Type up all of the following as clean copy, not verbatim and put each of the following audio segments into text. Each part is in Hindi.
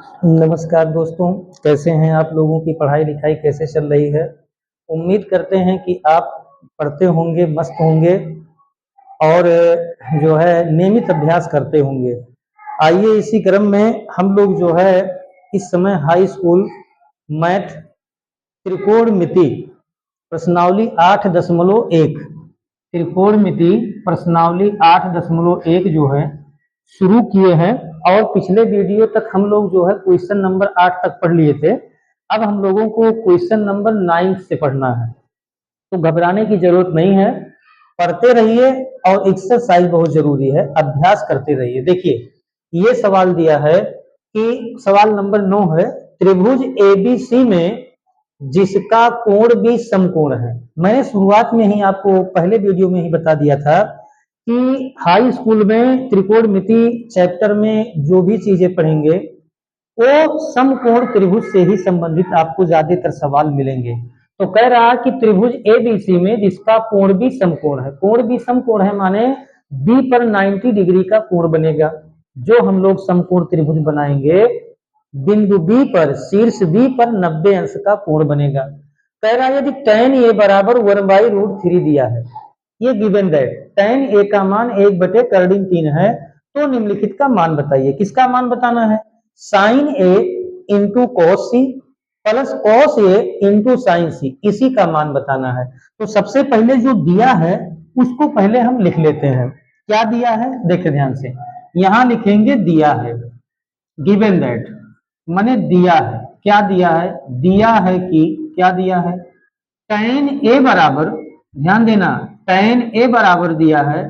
नमस्कार दोस्तों, कैसे हैं आप? लोगों की पढ़ाई लिखाई कैसे चल रही है? उम्मीद करते हैं कि आप पढ़ते होंगे, मस्त होंगे और जो है नियमित अभ्यास करते होंगे। आइए इसी क्रम में हम लोग जो है इस समय हाई स्कूल मैथ त्रिकोणमिति प्रश्नावली 8.1 त्रिकोणमिति प्रश्नावली 8.1 जो है शुरू किए हैं और पिछले वीडियो तक हम लोग जो है क्वेश्चन नंबर 8 तक पढ़ लिए थे। अब हम लोगों को क्वेश्चन नंबर 9 से पढ़ना है, तो घबराने की जरूरत नहीं है। पढ़ते रहिए और एक्सरसाइज बहुत जरूरी है, अभ्यास करते रहिए। देखिए ये सवाल दिया है कि सवाल नंबर 9 है, त्रिभुज एबीसी में जिसका कोण भी समकोण है। मैंने शुरुआत में ही आपको पहले वीडियो में ही बता दिया था कि हाई स्कूल में त्रिकोणमिति चैप्टर में जो भी चीजें पढ़ेंगे वो समकोण त्रिभुज से ही संबंधित आपको ज्यादातर सवाल मिलेंगे। तो कह रहा है कि त्रिभुज एबीसी में जिसका कोण भी समकोण है। कोण भी समकोण है माने बी पर 90 डिग्री का कोण बनेगा। जो हम लोग समकोण त्रिभुज बनाएंगे बिंदु बी पर, शीर्ष बी पर 90 अंश का कोण बनेगा। कह रहा है यदि tan ए बराबर 1/√3 दिया है, ये गिवन दैट tan ए का मान 1/√3 है, तो निम्नलिखित का मान बताइए। किसका मान बताना है? Sine A into cos C plus cos A into sine C, इसी का मान बताना है। तो सबसे पहले जो दिया है उसको पहले हम लिख लेते हैं। क्या दिया है देखें ध्यान से, यहां लिखेंगे दिया है, गिवन दैट माने दिया है। क्या दिया है? दिया है कि क्या दिया है, tan ए बराबर, ध्यान देना, tan ए बराबर दिया है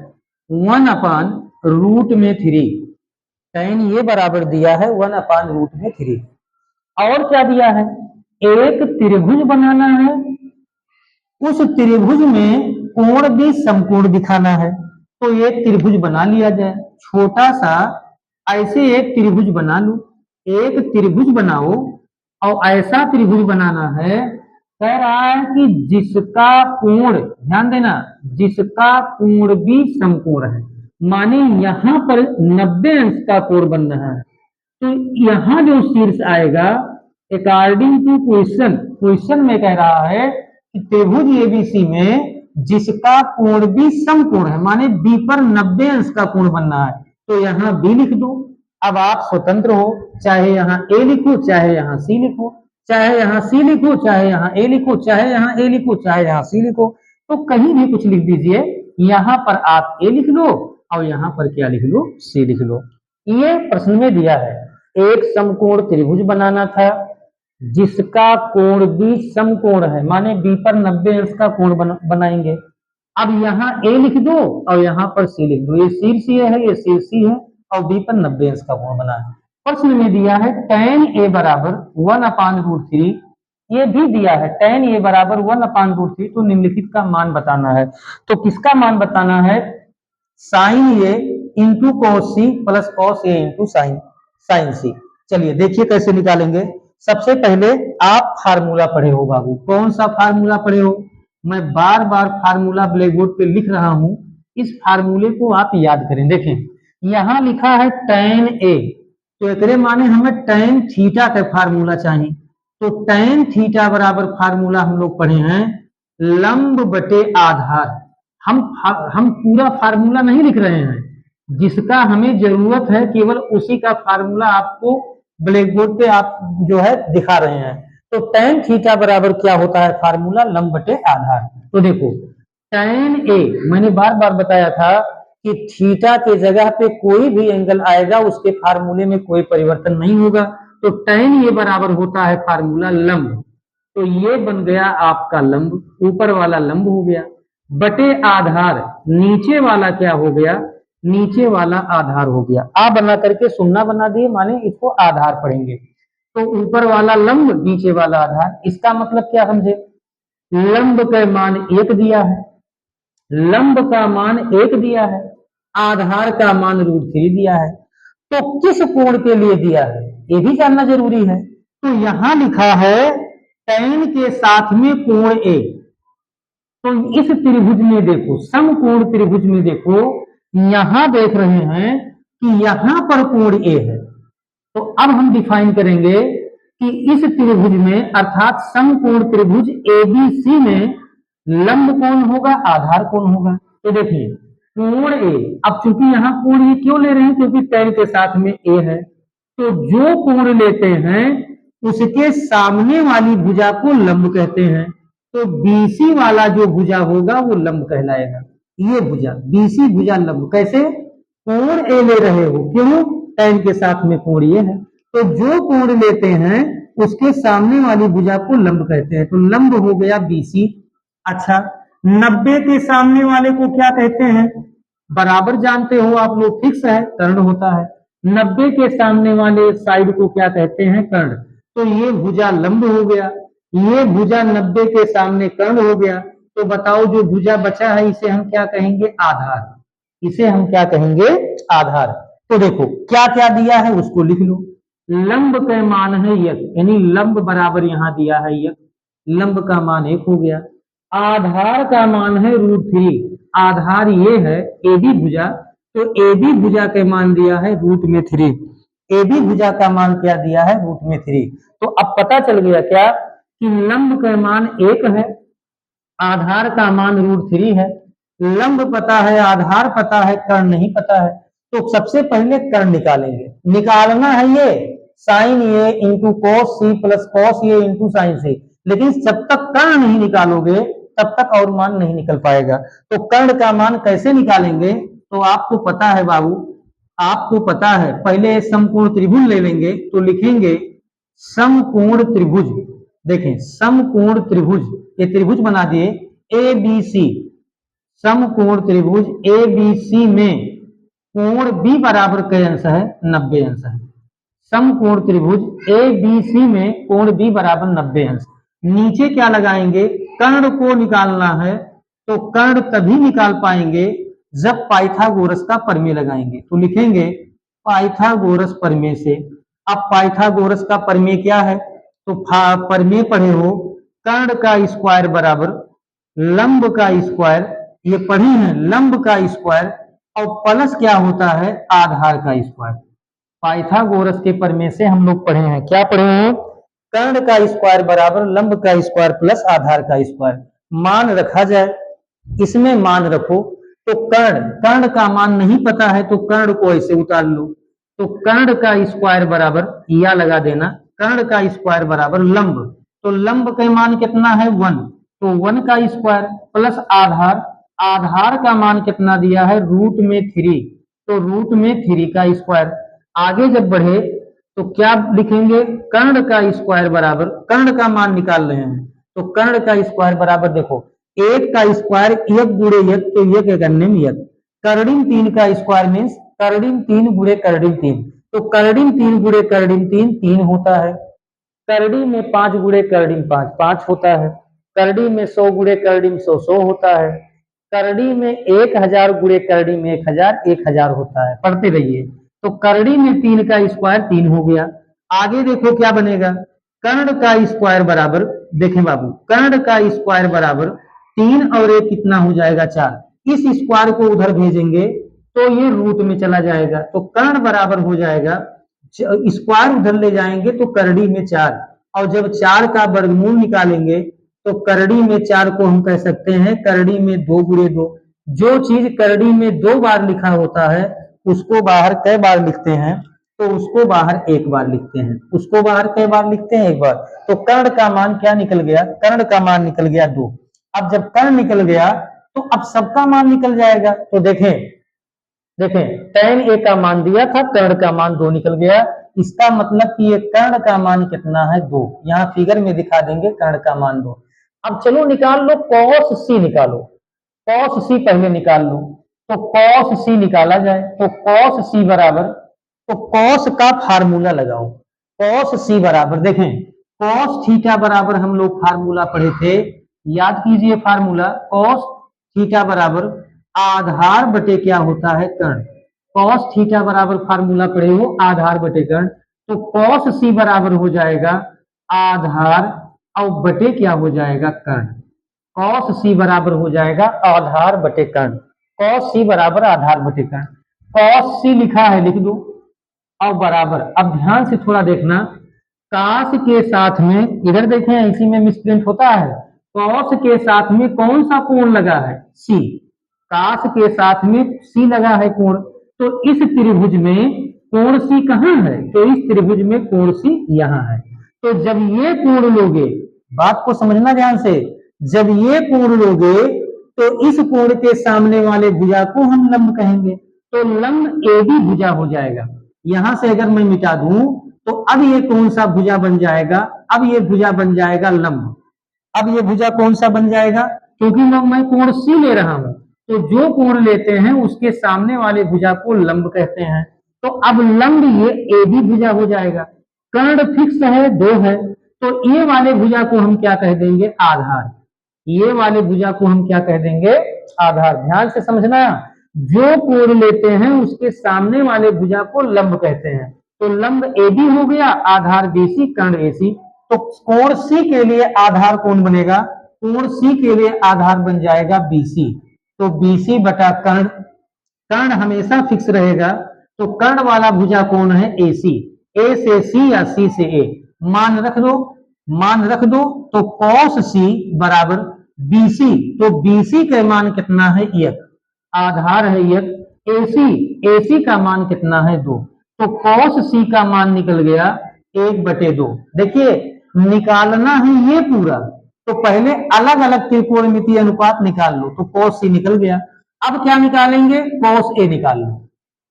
1/√3। tan ए बराबर दिया है 1/√3। और क्या दिया है? एक त्रिभुज बनाना है, उस त्रिभुज में कोण भी समकोण दिखाना है। तो ये त्रिभुज बना लिया जाए, छोटा सा ऐसे एक त्रिभुज बना लो। एक त्रिभुज बनाओ और ऐसा त्रिभुज बनाना है, कह रहा है कि जिसका कोण, ध्यान देना, जिसका कोण भी समकोण है, माने यहां पर 90 अंश का कोण बन रहा है। तो यहां जो शीर्ष आएगा अकॉर्डिंग टू क्वेश्चन, क्वेश्चन में कह रहा है कि त्रिभुज एबीसी में जिसका कोण भी समकोण है, माने बी पर 90 अंश का कोण बनना है, तो यहां बी लिख दो। अब आप स्वतंत्र हो, चाहे यहां ए लिखो, चाहे यहां सी लिखो, चाहे यहां सी लिखो, चाहे यहां ए लिखो, चाहे यहां ए लिखो, चाहे यहां सी लिखो, तो कहीं भी कुछ लिख दीजिए। यहां पर आप ए लिख लो और यहां पर क्या लिख लो, सी लिख लो। ये प्रश्न में दिया है, एक समकोण त्रिभुज बनाना था जिसका कोण भी समकोण है, माने बी पर 90 अंश का कोण बनाएंगे। अब यहाँ ए लिख दो और यहाँ पर सी लिख दो। ये शीर्ष ये है, ये शीर्ष है और बी पर 90 अंश का कोण बना है। प्रश्न में दिया है tan ए बराबर 1/√3, ये भी दिया है tan ए बराबर 1/√3, तो निम्नलिखित का मान बताना है। तो किसका मान बताना है? Sine A into cos C plus cos A into sine C. चलिए देखिए कैसे निकालेंगे। सबसे पहले आप फार्मूला पढ़े हो बाबू, कौन सा फार्मूला पढ़े हो? मैं बार बार फार्मूला ब्लैक बोर्ड पे लिख रहा हूं, इस फार्मूले को आप याद करें। देखें यहां लिखा है tan ए, तो एकरे माने हमें tan थीटा का फार्मूला चाहिए। तो tan थीटा बराबर फार्मूला हम लोग पढ़े हैं लंब बटे आधार। हम पूरा फार्मूला नहीं लिख रहे हैं, जिसका हमें जरूरत है केवल उसी का फार्मूला आपको ब्लैक बोर्ड पे आप जो है दिखा रहे हैं। तो tan थीटा बराबर क्या होता है? फार्मूला लंब बटे आधार। तो देखो tan ए, मैंने बार बार बताया था कि थीटा के जगह पे कोई भी एंगल आएगा उसके फार्मूले में कोई परिवर्तन नहीं होगा। तो tan ए बराबर होता है फार्मूला लंब, तो ये बन गया आपका लंब, ऊपर वाला लंब हो गया, बटे आधार, नीचे वाला क्या हो गया? नीचे वाला आधार हो गया। आ बना करके सुन्ना बना दिए, माने इसको आधार पढ़ेंगे। तो ऊपर वाला लंब, नीचे वाला आधार। इसका मतलब क्या समझे? लंब का मान 1 दिया है, लंब का मान 1 दिया है, आधार का मान √3 दिया है। तो किस कोण के लिए दिया है ये भी जानना जरूरी है। तो यहां लिखा है tan के साथ में कोण ए। तो इस त्रिभुज में देखो, समकोण त्रिभुज में देखो, यहां देख रहे हैं कि यहां पर कोण ए है, तो अब हम डिफाइन करेंगे कि इस त्रिभुज में अर्थात समकोण त्रिभुज एबीसी में लंब कौन होगा, आधार कौन होगा। तो देखिए कोण ए, अब चूंकि यहाँ कोण ये क्यों ले रहे हैं, क्योंकि tan के साथ में ए है, तो जो कोण लेते हैं उसके सामने वाली भुजा को लंब कहते हैं। तो बीसी वाला जो भुजा होगा वो लंब कहलाएगा। ये भुजा बीसी भुजा लंब, कैसे, कोण ए ले रहे हो, क्यों, tan के साथ में कोण ये है, तो जो कोण लेते हैं उसके सामने वाली भुजा को लंब कहते हैं। तो लंब हो गया बीसी। अच्छा 90 के सामने वाले को क्या कहते हैं, बराबर जानते हो आप लोग, फिक्स है, कर्ण होता है। 90 के सामने वाले साइड को क्या कहते हैं, कर्ण। तो ये भुजा लंब हो गया, ये भुजा 90 के सामने कर्ण हो गया। तो बताओ जो भुजा बचा है इसे हम क्या कहेंगे, आधार। इसे हम क्या कहेंगे, आधार। तो देखो क्या क्या दिया है उसको लिख लो। लंब का मान है यक, यानी लंब बराबर यहाँ दिया है यक, लंब का मान 1 हो गया। आधार का मान है √3, आधार ये है AB भुजा, तो AB भुजा के मान दिया है √3। AB भुजा का मान क्या दिया है, √3। तो अब पता चल गया क्या कि लंब का मान 1 है, आधार का मान √3 है। लंब पता है, आधार पता है, कर्ण नहीं पता है। तो सबसे पहले कर्ण निकालेंगे। निकालना है ये sine A into cos C plus cos A into sine C, लेकिन जब तक कर्ण नहीं निकालोगे तब तक और मान नहीं निकल पाएगा। तो कर्ण का मान कैसे निकालेंगे, तो आपको पता है बाबू, आपको पता है, पहले समकोण त्रिभुज ले लेंगे। तो लिखेंगे समकोण त्रिभुज, देखें समकोण त्रिभुज, ये त्रिभुज बना दिए ए बी सी, समकोण त्रिभुज ए बी सी में कोण बी बराबर कई अंश है, 90 अंश है। समकोण त्रिभुज ए बी सी में कोण बी बराबर 90 अंश। नीचे क्या लगाएंगे, कर्ण को निकालना है, तो कर्ण तभी निकाल पाएंगे जब पाइथागोरस का प्रमेय लगाएंगे। तो लिखेंगे पाइथागोरस प्रमेय से। अब पाइथागोरस का प्रमेय क्या है, तो प्रमेय पढ़े हो, कर्ण का स्क्वायर बराबर लंब का स्क्वायर, ये पढ़े हैं, लंब का स्क्वायर और प्लस क्या होता है, आधार का स्क्वायर। पाइथागोरस के प्रमेय से हम लोग पढ़े हैं, क्या पढ़े हैं, कर्ण का स्क्वायर बराबर लंब का स्क्वायर प्लस आधार का स्क्वायर। मान रखा जाए, इसमें मान रखो। तो कर्ण, कर्ण का मान नहीं पता है तो कर्ण को ऐसे उतार लो। तो कर्ण का स्क्वायर बराबर या लगा देना, कर्ण का स्क्वायर बराबर लंब, तो लंब का मान कितना है 1, तो 1 का स्क्वायर प्लस आधार, आधार का मान कितना दिया है √3, तो √3 का स्क्वायर। आगे जब बढ़े तो क्या लिखेंगे, कर्ण का स्क्वायर बराबर, कर्ण का मान निकाल रहे हैं, तो कर्ण का स्क्वायर बराबर देखो 1 का स्क्वायर 1 गुणे 1, तो 1 एक अन्य में 1, कर्डिम 3 का स्क्वायर मीन्स कर्डिम 3 गुणे कर्डिम 3, तो कर्डिम 3 गुणे कर्डिम 3 3 होता है। करड़ी में 5 गुणे करड़ी 5 5 होता है। करड़ी में 100 गुणे करड़ी 100 100 होता है। करड़ी में 1000 गुणे करड़ी में 1000 1000 होता है। पढ़ते रहिए। तो करड़ी में 3 का स्क्वायर 3 हो गया। आगे देखो क्या बनेगा, कर्ण का स्क्वायर बराबर, देखें बाबू, कर्ण का स्क्वायर बराबर 3 और 1 कितना हो जाएगा 4, इस स्क्वायर को उधर भेजेंगे तो ये रूट में चला जाएगा, तो कर्ण बराबर हो जाएगा, स्क्वायर उधर ले जाएंगे तो करड़ी में 4, और जब 4 का वर्गमूल निकालेंगे तो करड़ी में 4 को हम कह सकते हैं करड़ी में 2 गुणे 2। जो चीज करड़ी में 2 बार लिखा होता है उसको बाहर कई बार लिखते हैं, तो उसको बाहर 1 बार लिखते हैं, उसको बाहर कई बार लिखते हैं 1 बार। तो कर्ण का मान क्या निकल गया, कर्ण का मान निकल गया 2। अब जब कर्ण निकल गया तो अब सबका मान निकल जाएगा। तो देखें tan a का मान दिया था, कर्ण का मान 2 निकल गया। इसका मतलब कि ये कर्ण का मान कितना है 2, यहाँ फिगर में दिखा देंगे कर्ण का मान 2। अब चलो निकाल लो cos c, निकालो cos c पहले निकाल लो। तो cos c निकाला जाए तो cos c बराबर, तो cos का फार्मूला लगाओ, cos c बराबर, देखें cos थीटा बराबर हम लोग फार्मूला पढ़े थे, याद कीजिए फार्मूला, cos थीटा बराबर आधार बटे क्या होता है कर्ण, cos थीटा बराबर फार्मूला पढ़े हो आधार बटे कर्ण। तो cos c बराबर हो जाएगा आधार और बटे क्या हो जाएगा कर्ण, cos c बराबर हो जाएगा आधार बटे कर्ण, cos c बराबर आधार बटे कर्ण। cos c लिखा है लिख दो, और बराबर। अब ध्यान से थोड़ा देखना, काश के साथ में, इधर देखें इसी में मिसप्रिंट होता है, कौस के साथ में कौन सा कोण लगा है, सी। काश के साथ में सी लगा है कोण, तो इस त्रिभुज में कोण सी कहाँ है, तो इस त्रिभुज में कोण सी यहाँ है। तो जब ये कोण लोगे, बात को समझना ध्यान से, जब ये कोण लोगे तो इस कोण के सामने वाले भुजा को हम लंब कहेंगे, तो लंब एबी भुजा हो जाएगा। यहां से अगर मैं मिटा दूं तो अब ये कौन सा भुजा बन जाएगा, अब ये भुजा बन जाएगा लंब। अब ये भुजा कौन सा बन जाएगा, क्योंकि मैं कोण सी ले रहा हूं, तो जो कोण लेते हैं उसके सामने वाले भुजा को लंब कहते हैं। तो अब लंब ये एबी भुजा हो जाएगा। कर्ण फिक्स है, 2 है, तो ये वाले भुजा को हम क्या कह देंगे, आधार। ये वाले भुजा को हम क्या कह देंगे, आधार। ध्यान से समझना, जो कोण लेते हैं उसके सामने वाले भुजा को लंब कहते हैं। तो लंब एबी हो गया, आधार बीसी, कर्ण एसी। तो कोण सी के लिए आधार कौन बनेगा, कोण सी के लिए आधार बन जाएगा बीसी। तो बीसी बटा कर्ण, कर्ण हमेशा फिक्स रहेगा, तो कर्ण वाला भुजा कौन है, एसी। ए से सी या सी से ए, मान रख दो, मान रख दो। तो कॉस सी बराबर बीसी, तो बीसी का मान कितना है, एक, आधार है एक। एसी, एसी का मान कितना है, 2। तो कॉस सी का मान निकल गया 1/2। देखिए निकालना है ये पूरा, तो पहले अलग अलग त्रिकोणमितीय अनुपात निकाल लो, तो कॉस सी निकल गया। अब क्या निकालेंगे, कॉस ए निकाल लो।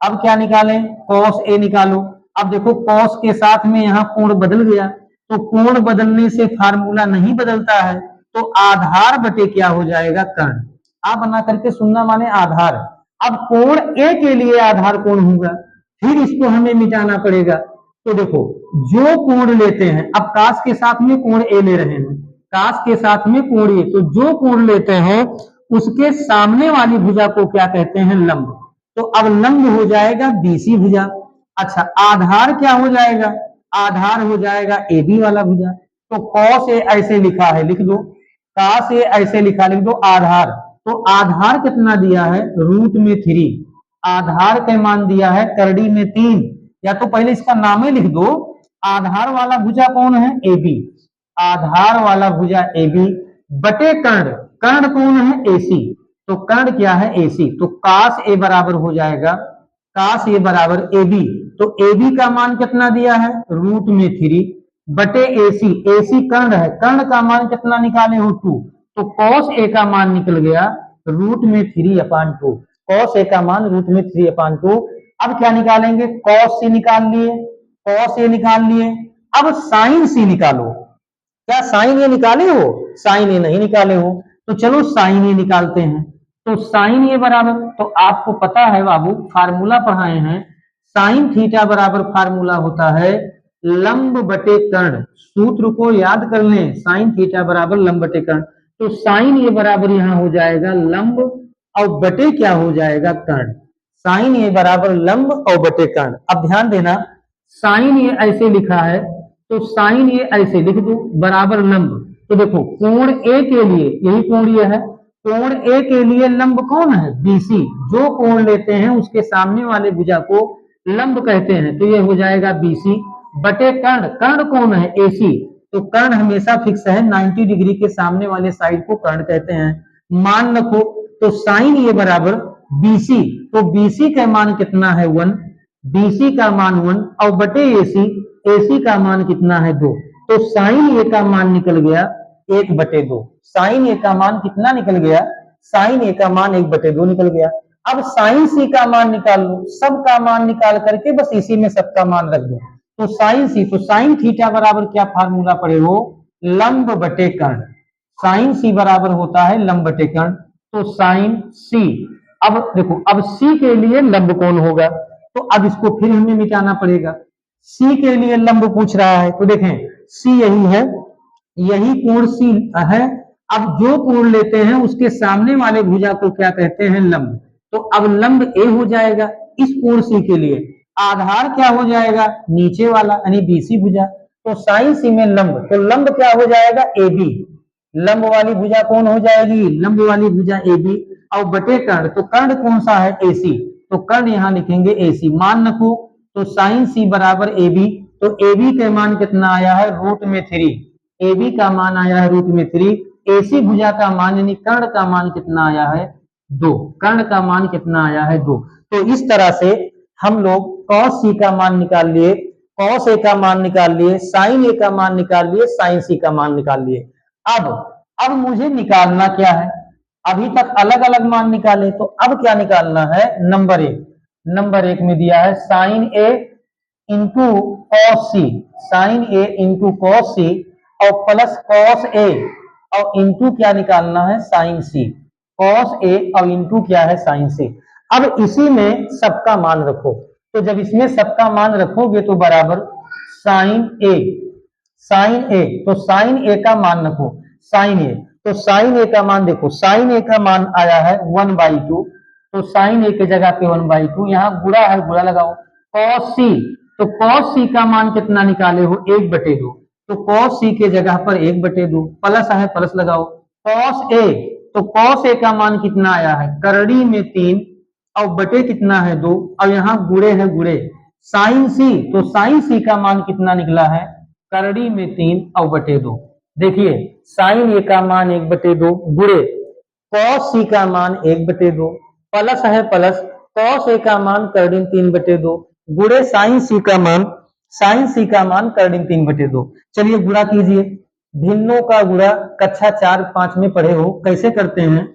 अब क्या निकालें, कॉस ए निकालो। अब देखो कॉस के साथ में यहाँ कोण बदल गया, तो कोण बदलने से फार्मूला नहीं बदलता है, तो आधार बटे क्या हो जाएगा, कर्ण। आप बना करके सुनना, माने आधार। अब कोण ए के लिए आधार कौन होगा, फिर इसको हमें मिटाना पड़ेगा। तो देखो जो कोण लेते हैं, अब काश के साथ में कोण ए ले रहे हैं, काश के साथ में कोण ए, तो जो कोण लेते हैं उसके सामने वाली भुजा को क्या कहते हैं, लंब। तो अब लंब हो जाएगा बीसी भुजा। अच्छा आधार क्या हो जाएगा, आधार हो जाएगा एबी वाला भुजा। तो कॉस ए ऐसे लिखा है, लिख दो, काश ए ऐसे लिखा, लिख दो आधार। तो आधार कितना दिया है, √3। आधार का मान दिया है करड़ी में 3, या तो पहले इसका नाम ही लिख दो। आधार वाला भुजा कौन है, एबी। आधार वाला भुजा एबी बटे कर्ण, कर्ण कौन है, एसी। तो कर्ण क्या है, एसी। तो काश ए बराबर हो जाएगा, काश ए बराबर एबी। तो एबी का मान कितना दिया है, √3 बटे एसी। एसी कर्ण है, कर्ण का मान कितना निकाले हो, 2। तो कॉस ए का मान निकल गया √3/2। कॉस ए का मान √3/2। अब क्या निकालेंगे, कॉस सी निकाल लिए, कॉस ए निकाल लिए। अब साइन सी निकालो। क्या साइन ए निकाले हो, साइन ए नहीं निकाले हो, तो चलो साइन ए निकालते हैं। तो साइन ए बराबर, तो आपको पता है बाबू, फार्मूला पढ़ाए हैं, साइन थीटा बराबर फार्मूला होता है लंब बटे कर्ण। सूत्र को याद कर लें, साइन थीटा बराबर लंब बटे कर्ण। तो साइन ए बराबर यहाँ हो जाएगा लंब और बटे क्या हो जाएगा, कर्ण। साइन ए बराबर लंब और बटे कर्ण। अब ध्यान देना, साइन ए ऐसे लिखा है, तो साइन ए ऐसे लिख दो बराबर लंब। तो देखो कोण ए के लिए, यही कोण ये है, कोण ए के लिए लंब कौन है, बीसी। जो कोण लेते हैं उसके सामने वाले भुजा को लंब कहते हैं, तो ये हो जाएगा बीसी बटे कर्ण। कर्ण कौन है, एसी। तो कर्ण हमेशा फिक्स है, 90 डिग्री के सामने वाले साइड को कर्ण कहते हैं। मान रखो, तो साइन ये बराबर बीसी, तो बीसी का मान कितना है, 1। बीसी का मान 1 और बटे एसी, एसी का मान कितना है, 2। तो साइन ए का मान निकल गया 1/2। साइन ए का मान कितना निकल गया, साइन ए का मान 1/2 निकल गया। अब साइन सी का मान निकाल लो, सबका मान निकाल करके बस इसी में सबका मान रख दो। तो साइन सी, तो साइन थीटा बराबर क्या फार्मूला पढ़े हो, लंब बटे कर्ण। साइन सी बराबर होता है लंब बटे कर्ण। तो साइन सी, अब देखो अब सी के लिए लंब कौन होगा, तो अब इसको फिर हमें मिटाना पड़ेगा। सी के लिए लंब पूछ रहा है, तो देखें सी यही है, यही कोण सी है। अब जो कोण लेते हैं उसके सामने वाले भुजा को क्या कहते हैं, लंब। तो अब लंब ए हो जाएगा इस कोण सी के लिए। आधार क्या हो जाएगा, नीचे वाला यानी बीसी भुजा। तो साइन सी में लंब, तो लंब क्या हो जाएगा, एबी। लंब वाली भुजा कौन हो जाएगी, लंब वाली भुजा एबी और बटे कर्ण। तो कर्ण कौन सा है, एसी। तो कर्ण यहां लिखेंगे एसी। मान रखो तो साइन सी बराबर ए बी। तो ए बी का मान कितना आया है, रूट में 3। ए बी का मान आया है रूट में 3। एसी भुजा का मान यानी कर्ण का मान कितना आया है, 2। कर्ण का मान कितना आया है, 2। तो इस तरह से हम लोग cos सी का मान निकाल लिए, cos ए का मान निकाल लिए, साइन ए का मान निकाल लिए, साइन सी का मान निकाल लिए। अब मुझे निकालना क्या है, अभी तक अलग अलग मान निकाले, तो अब क्या निकालना है, नंबर 1। नंबर 1 में दिया है sine A into cos C, sign A into cos सी और प्लस कॉस ए और इंटू क्या निकालना है, साइन सी। कॉस ए और इंटू क्या है, साइन सी। अब इसी में सबका मान रखो, तो जब इसमें सबका मान रखोगे तो बराबर साइन ए, साइन ए, तो साइन ए का मान रखो, साइन ए, तो साइन ए का मान देखो, साइन ए का मान आया है 1/2। तो साइन ए की जगह पे 1/2, यहाँ गुणा है, गुणा लगाओ। कॉस सी, तो कॉस सी का मान कितना निकाले हो, 1/2। तो कॉस सी के जगह पर 1/2, प्लस है, प्लस लगाओ। कॉस ए, तो कॉस ए का मान कितना आया है, करड़ी में 3 और बटे कितना है, 2, और यहाँ गुड़े है, गुड़े। साइन सी, तो साइन सी का मान कितना निकला है, करड़ी में 3 और बटे 2। देखिए साइन ए का मान 1/2 गुड़े कॉस सी का मान 1/2, प्लस है, प्लस कॉस ए का मान करड़ी 3/2 गुड़े साइन सी का मान, साइन सी का मान करड़ी 3/2। चलिए गुणा कीजिए, भिन्नों का गुणा कक्षा 4-5 में पढ़े हो, कैसे करते हैं,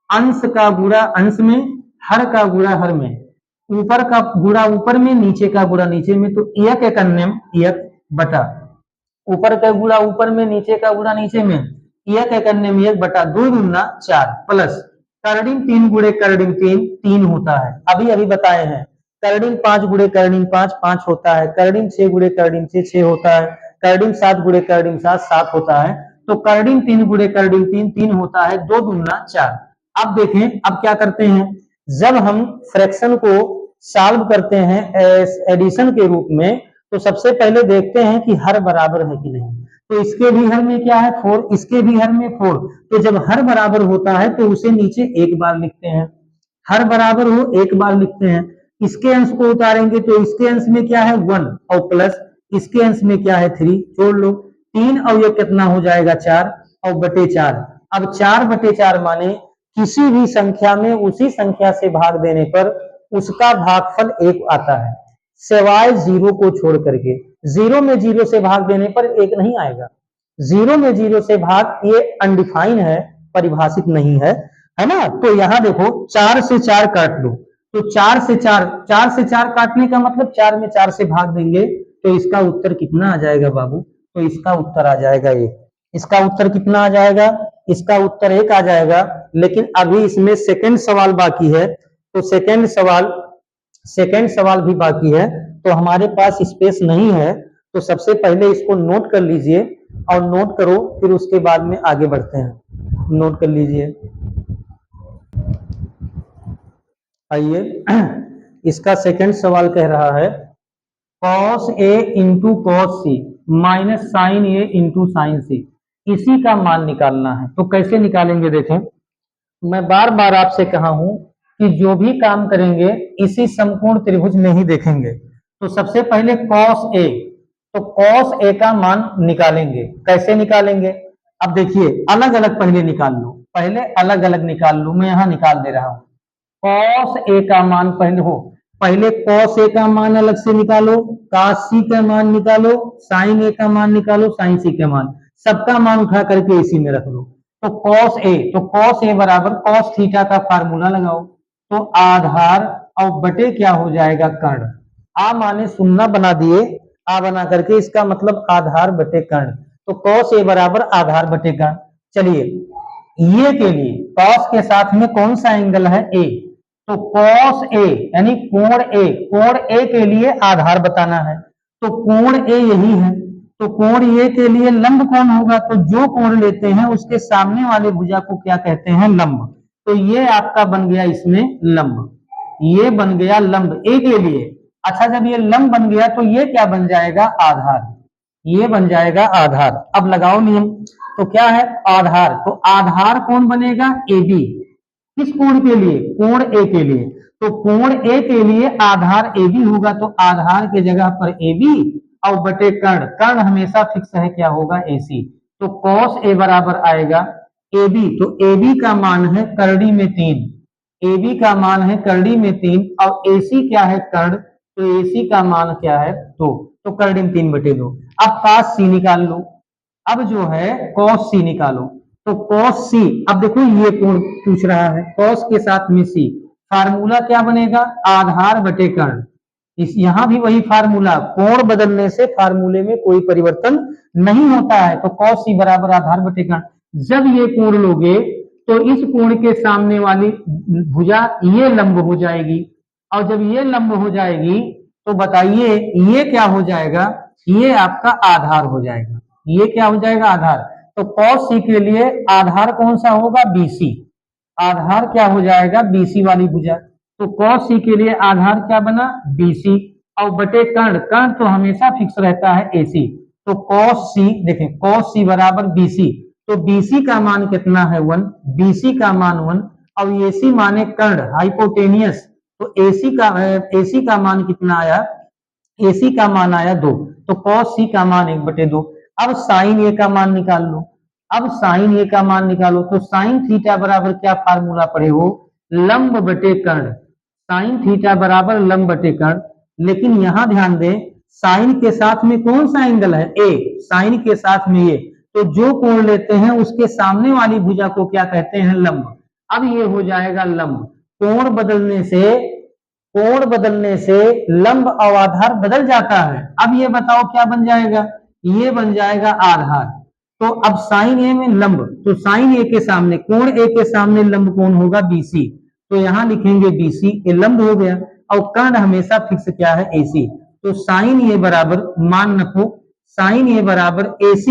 अंश का गुणा अंश में, हर का गुणा हर में, ऊपर का गुणा ऊपर में, नीचे का गुणा नीचे में। तो एक एक अन्यम एक बटा, ऊपर का गुणा ऊपर में, नीचे का गुणा नीचे में, एक एक अन्यम 1/2 गुना 4 प्लस करड़िन 3 गुणे करड़िन 3 3 होता है, अभी अभी बताए हैं। करड़िन 5 गुणे करड़िन 5 5 होता है, करड़िन 6 गुणे करड़िन 6 6 होता है, करड़िन 7 गुणे करड़िन 7 7 होता है। तो करड़िन 3 गुणे करड़िन 3 3 होता है, 2 दूना 4। अब देखें, अब क्या करते हैं, जब हम फ्रैक्शन को सॉल्व करते हैं एडिशन के रूप में, तो सबसे पहले देखते हैं कि हर बराबर है कि नहीं। तो इसके भी हर में क्या है, 4, इसके भी हर में 4। तो जब हर बराबर होता है तो उसे नीचे एक बार लिखते हैं, हर बराबर हो एक बार लिखते हैं। इसके अंश को उतारेंगे तो इसके अंश में क्या है 1 और प्लस इसके अंश में क्या है 3, जोड़ लो। 3 और ये कितना हो जाएगा 4 और बटे 4। अब 4/4 माने किसी भी संख्या में उसी संख्या से भाग देने पर उसका भागफल 1 आता है, सिवाय 0 को छोड़ करके। 0 में 0 से भाग देने पर 1 नहीं आएगा। 0 में 0 से भाग ये अनडिफाइन है, परिभाषित नहीं है ना। तो यहाँ देखो 4 से 4 काट लो, तो 4 से 4 काटने का मतलब 4 में 4 से भाग देंगे तो इसका उत्तर कितना आ जाएगा बाबू, तो इसका उत्तर आ जाएगा 1। इसका उत्तर कितना आ जाएगा, इसका उत्तर 1 आ जाएगा। लेकिन अभी इसमें सेकंड सवाल बाकी है, तो सेकंड सवाल भी बाकी है, तो हमारे पास स्पेस नहीं है। तो सबसे पहले इसको नोट कर लीजिए और नोट करो, फिर उसके बाद में आगे बढ़ते हैं। नोट कर लीजिए, आइए इसका सेकंड सवाल कह रहा है cos A into cos C minus sine A into sine C, इसी का मान निकालना है। तो कैसे निकालेंगे, देखें, मैं बार बार आपसे कहा हूं कि जो भी काम करेंगे इसी समकोण त्रिभुज में ही देखेंगे। तो सबसे पहले cos A, तो cos A का मान निकालेंगे। कैसे निकालेंगे, अब देखिए अलग अलग पहले निकाल लो, पहले अलग अलग निकाल लो, मैं यहां निकाल दे रहा हूं। cos A का मान पहले cos A का मान अलग से निकालो, cos C का मान निकालो, sin A का मान निकालो, sin C का मान, सबका मान उठा करके इसी में रख लो। तो cos A बराबर cos थीटा का फार्मूला लगाओ, तो आधार और बटे क्या हो जाएगा कर्ण। आ माने सुन्ना बना दिए, आ बना करके इसका मतलब आधार बटे कर्ण। तो cos A बराबर आधार बटे कर्ण। चलिए ये के लिए cos के साथ में कौन सा एंगल है, A, तो cos A यानी कोण A के लिए आधार बताना है। तो कोण A यही है, तो कोण A के लिए लंब कौन होगा, तो जो कोण लेते हैं उसके सामने वाले भुजा को क्या कहते हैं, लंब। तो ये आपका बन गया इसमें लंब, ये बन गया लंब A के लिए। अच्छा जब ये लंब बन गया तो ये क्या बन जाएगा, आधार, ये बन जाएगा आधार। अब लगाओ नियम, तो क्या है आधार, तो आधार कौन बनेगा AB, किस कोण के लिए, कोण A के लिए। तो कोण ए के लिए आधार ए बी होगा, तो आधार के जगह पर ए बी और बटे कर्ण, कर्ण हमेशा फिक्स है, क्या होगा ए सी। तो कॉस ए बराबर आएगा ए बी, तो ए बी का मान है करड़ी में 3, ए बी का मान है करड़ी में 3 और ए सी क्या है कर्ण, तो ए सी का मान क्या है 2, तो करड़ी में 3/2। अब cos सी निकाल लो, अब जो है cos सी निकालो, तो cos सी, अब देखो ये कोण पूछ रहा है, cos के साथ में सी, फार्मूला क्या बनेगा आधार बटे कर्ण, इस यहां भी वही फार्मूला, कोण बदलने से फार्मूले में कोई परिवर्तन नहीं होता है, तो cos सी बराबर आधार बटे कर्ण। जब ये कोण लोगे तो इस कोण के सामने वाली भुजा ये लंब हो जाएगी, और जब ये लंब हो जाएगी तो बताइए ये क्या हो जाएगा, ये आपका आधार हो जाएगा, ये क्या हो जाएगा आधार। तो cos सी के लिए आधार कौन सा होगा BC, आधार क्या हो जाएगा BC वाली भुजा, तो cos सी के लिए आधार क्या बना BC और बटे कर्ण, कर्ण तो हमेशा फिक्स रहता है AC, तो cos सी देखें cos सी बराबर BC, तो BC का मान कितना है 1, BC का मान 1 और AC माने कर्ण हाइपोटेनियस, तो AC का मान कितना आया, AC का मान आया 2, तो cos C का मान 1/2। अब sin A का मान निकाल लो, अब sin A का मान निकालो, तो sin थीटा बराबर क्या फार्मूला पढ़े हो लंब बटे कर्ण, sin थीटा बराबर लंब बटे कर्ण, लेकिन यहां ध्यान दें sin के साथ में कौन सा एंगल है A, sin के साथ में ये, तो जो कोण लेते हैं उसके सामने वाली भुजा को क्या कहते हैं लंब। अब ये हो जाएगा लंब, कोण बदलने से लंब और आधार बदल जाता है। अब ये बताओ क्या बन जाएगा, ये बन जाएगा आधार, तो अब साइन ए में लंब, तो साइन ए के सामने कोण ए के सामने लंब कौन होगा BC, तो यहां लिखेंगे BC, ये लंब हो गया और कर्ण हमेशा फिक्स क्या है AC, तो साइन ए बराबर मान रखो साइन ए बराबर AC,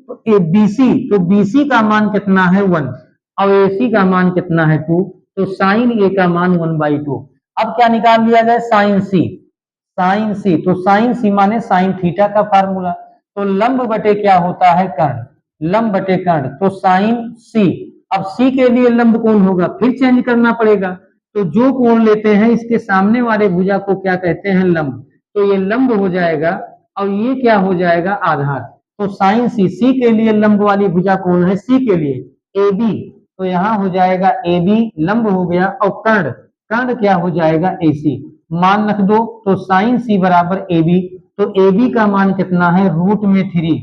तो BC, तो BC का मान कितना है 1 और AC का मान कितना है 2, तो साइन ए का मान 1/2। अब क्या निकाल लिया जाए साइन सी, तो साइन सी माने साइन थीटा का फार्मूला, तो लंब बटे क्या होता है कर्ण, लंब बटे कर्ण, तो साइन सी, अब सी के लिए लंब कौन होगा फिर चेंज करना पड़ेगा, तो जो कोण लेते हैं इसके सामने वाले भुजा को क्या कहते हैं लंब, तो ये लंब हो जाएगा और ये क्या हो जाएगा आधार, तो साइन सी के लिए लंब वाली भुजा कौन है C के लिए AB, तो यहाँ हो जाएगा AB लंब हो गया और कर्ण क्या हो जाएगा AC, मान रख दो, तो साइन सी बराबर AB, तो AB का मान कितना है √3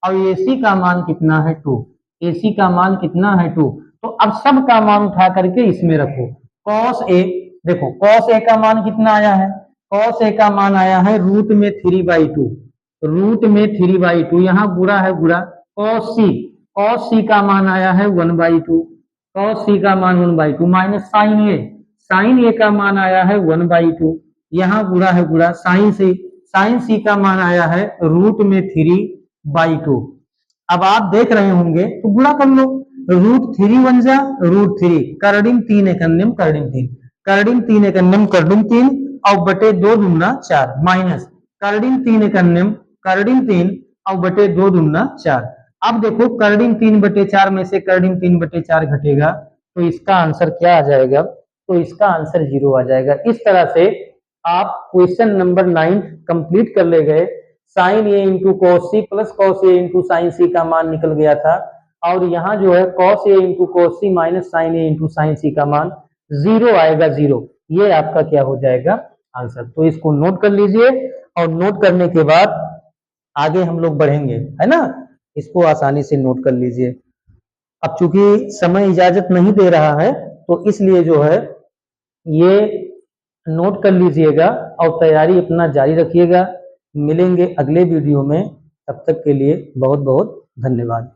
और AC का मान कितना है 2, AC का मान कितना है 2, तो अब सब का मान उठा करके इसमें रखो, cos A, देखो cos A का मान कितना आया है, cos A का मान आया है √3/2, √3/2 यहाँ गुणा है गुणा, cos C का मान आया है 1/2, cos C का मान 1/2 माइनस साइन ए का मान आया है 1/2, यहाँ गुणा है गुणा साइन C का मान आया है √3/2। अब आप देख रहे होंगे तो गुणा कर लो, √3 1 जा √3, करड़िम 3 एकन्यम करड़िम 3, करड़िम 3 एकन्यम करड़िम 3 और बटे 2 दूना 4 माइनस करड़िम 3 एकन्यम करड़िम 3 और बटे 2 दूना 4। अब देखो करड़िम 3/4 में से करड़िम 3/4 घटेगा तो इसका आंसर क्या आ जाएगा, तो इसका आंसर 0 आ जाएगा। इस तरह से आप क्वेश्चन नंबर 9 कंप्लीट कर ले गए। Sine A into cos C plus cos A into sine C का मान निकल गया था और यहाँ जो है cos A into cos C minus sine A into sine C का मान 0 आएगा, 0, ये आपका क्या हो जाएगा आंसर। तो इसको नोट कर लीजिए और नोट करने के बाद आगे हम लोग बढ़ेंगे, है ना, इसको आसानी से नोट कर लीजिए। अब चूंकि समय इजाजत नहीं दे रहा है तो इसलिए जो है ये नोट कर लीजिएगा और तैयारी अपना जारी रखिएगा। मिलेंगे अगले वीडियो में, तब तक के लिए बहुत बहुत धन्यवाद।